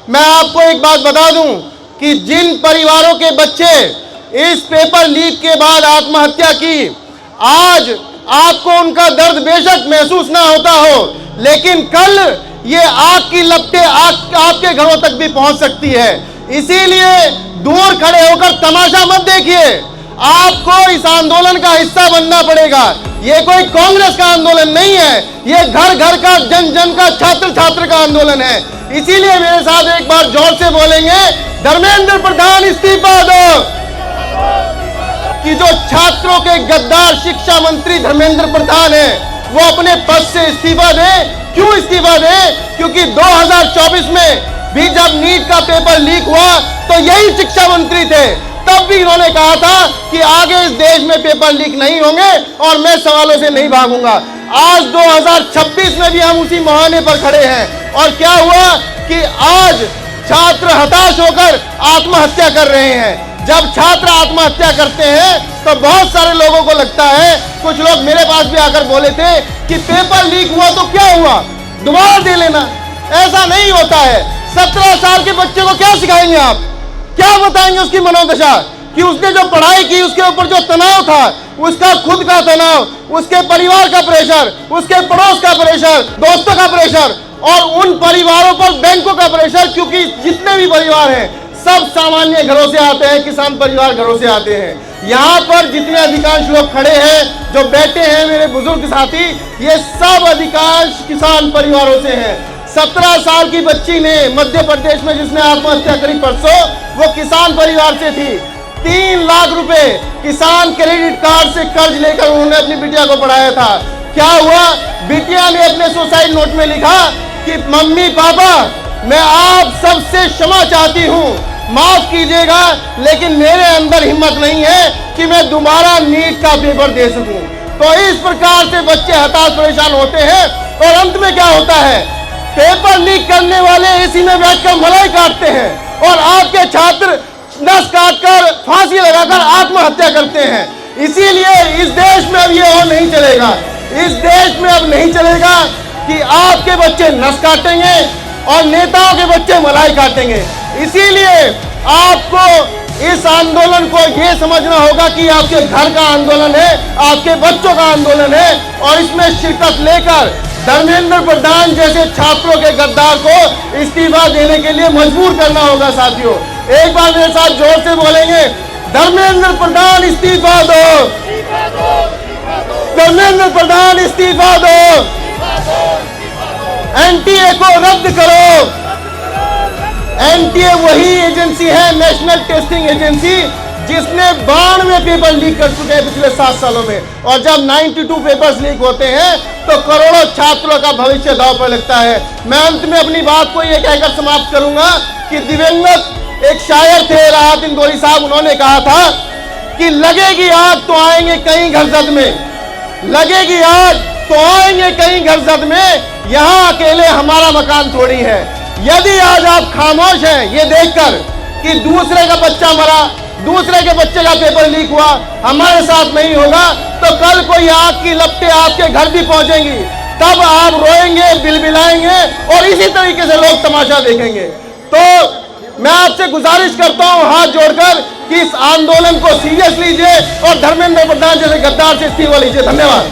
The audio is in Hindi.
मैं आपको एक बात बता दूं कि जिन परिवारों के बच्चे इस पेपर लीक के बाद आत्महत्या की, आज आपको उनका दर्द बेशक महसूस ना होता हो, लेकिन कल ये आग की लपटें आपके घरों तक भी पहुंच सकती है। इसीलिए दूर खड़े होकर तमाशा मत देखिए, आपको इस आंदोलन का हिस्सा बनना पड़ेगा। ये कोई कांग्रेस का आंदोलन नहीं है, ये घर घर का, जन जन का, छात्र छात्र का आंदोलन है। इसीलिए मेरे साथ एक बार जोर से बोलेंगे, धर्मेंद्र प्रधान इस्तीफा दो। कि जो छात्रों के गद्दार शिक्षा मंत्री धर्मेंद्र प्रधान है, वो अपने पद से इस्तीफा दे। क्यों इस्तीफा दे? क्योंकि 2024 में भी जब नीट का पेपर लीक हुआ तो यही शिक्षा मंत्री थे, तब भी इन्होंने कहा था कि आगे इस देश में पेपर लीक नहीं होंगे और मैं सवालों से नहीं भागूंगा। आज 2026 में भी हम उसी मुहाने पर खड़े हैं और क्या हुआ कि आज छात्र हताश होकर आत्महत्या कर रहे हैं। जब छात्र आत्महत्या करते हैं तो बहुत सारे लोगों को लगता है, कुछ लोग मेरे पास भी आकर बोले थे कि पेपर लीक हुआ तो क्या हुआ, दोबारा दे लेना। ऐसा नहीं होता है। 17 साल के बच्चे को क्या सिखाएंगे आप, क्या बताएंगे उसकी मनोदशा कि उसने जो पढ़ाई की उसके ऊपर जो तनाव था, उसका खुद का तनाव, उसके परिवार का प्रेशर, उसके पड़ोस का प्रेशर, दोस्तों का प्रेशर और उन परिवारों पर बैंकों का प्रेशर, क्योंकि जितने भी परिवार हैं सब सामान्य घरों से आते हैं, किसान परिवार घरों से आते हैं। यहाँ पर जितने अधिकांश लोग खड़े हैं, जो बैठे हैं मेरे बुजुर्ग साथी, ये सब अधिकांश किसान परिवारों से हैं। 17 साल की बच्ची ने मध्य प्रदेश में जिसने आत्महत्या करी परसों, वो किसान परिवार से थी। 3 लाख रुपए किसान क्रेडिट कार्ड से कर्ज लेकर उन्होंने अपनी बिटिया को पढ़ाया था। क्या हुआ? बिटिया ने अपने सुसाइड नोट में लिखा कि मम्मी पापा, मैं आप सबसे क्षमा चाहती हूँ, माफ कीजिएगा, लेकिन मेरे अंदर हिम्मत नहीं है कि मैं दोबारा नीट का पेपर दे सकूं। तो इस प्रकार से बच्चे हताश परेशान होते हैं और अंत में क्या होता है, पेपर लीक करने वाले एसी में बैठकर मलाई काटते हैं और आपके छात्र नस काटकर, फांसी लगाकर आत्महत्या करते हैं। इसीलिए इस देश में अब ये और नहीं चलेगा। इस देश में अब नहीं चलेगा कि आपके बच्चे नस काटेंगे और नेताओं के बच्चे मलाई काटेंगे। इसीलिए आपको इस आंदोलन को ये समझना होगा कि आपके घर का आंदोलन है, आपके बच्चों का आंदोलन है और इसमें शिरकत लेकर धर्मेंद्र प्रधान जैसे छात्रों के गद्दार को इस्तीफा देने के लिए मजबूर करना होगा। साथियों, एक बार मेरे साथ जोर से बोलेंगे, धर्मेंद्र प्रधान इस्तीफा दो, धर्मेंद्र प्रधान इस्तीफा दो, एनटीए को रद्द करो। एनटीए वही एजेंसी है, नेशनल टेस्टिंग एजेंसी, जिसने 92 पेपर लीक कर चुके हैं पिछले 7 सालों में। और जब 92 पेपर्स लीक होते हैं तो करोड़ों छात्रों का भविष्य दांव पर लगता है। मैं अंत में अपनी बात को यह कहकर समाप्त करूंगा कि दिवंगत एक शायर थे राहत इंदौरी साहब, उन्होंने कहा था कि लगेगी आग तो आएंगे कहीं घर जद में, लगेगी आग तो आएंगे कहीं घर जद में, यहाँ अकेले हमारा मकान थोड़ी है। यदि आज आप खामोश हैं ये देखकर कि दूसरे का बच्चा मरा, दूसरे के बच्चे का पेपर लीक हुआ, हमारे साथ नहीं होगा, तो कल कोई आग की लपटें आपके घर भी पहुंचेंगी, तब आप रोएंगे, बिलबिलाएंगे और इसी तरीके से लोग तमाशा देखेंगे। तो मैं आपसे गुजारिश करता हूं हाथ जोड़कर कि इस आंदोलन को सीरियस लीजिए और धर्मेंद्र प्रधान जैसे गद्दार से इस्तीफा लीजिए। धन्यवाद।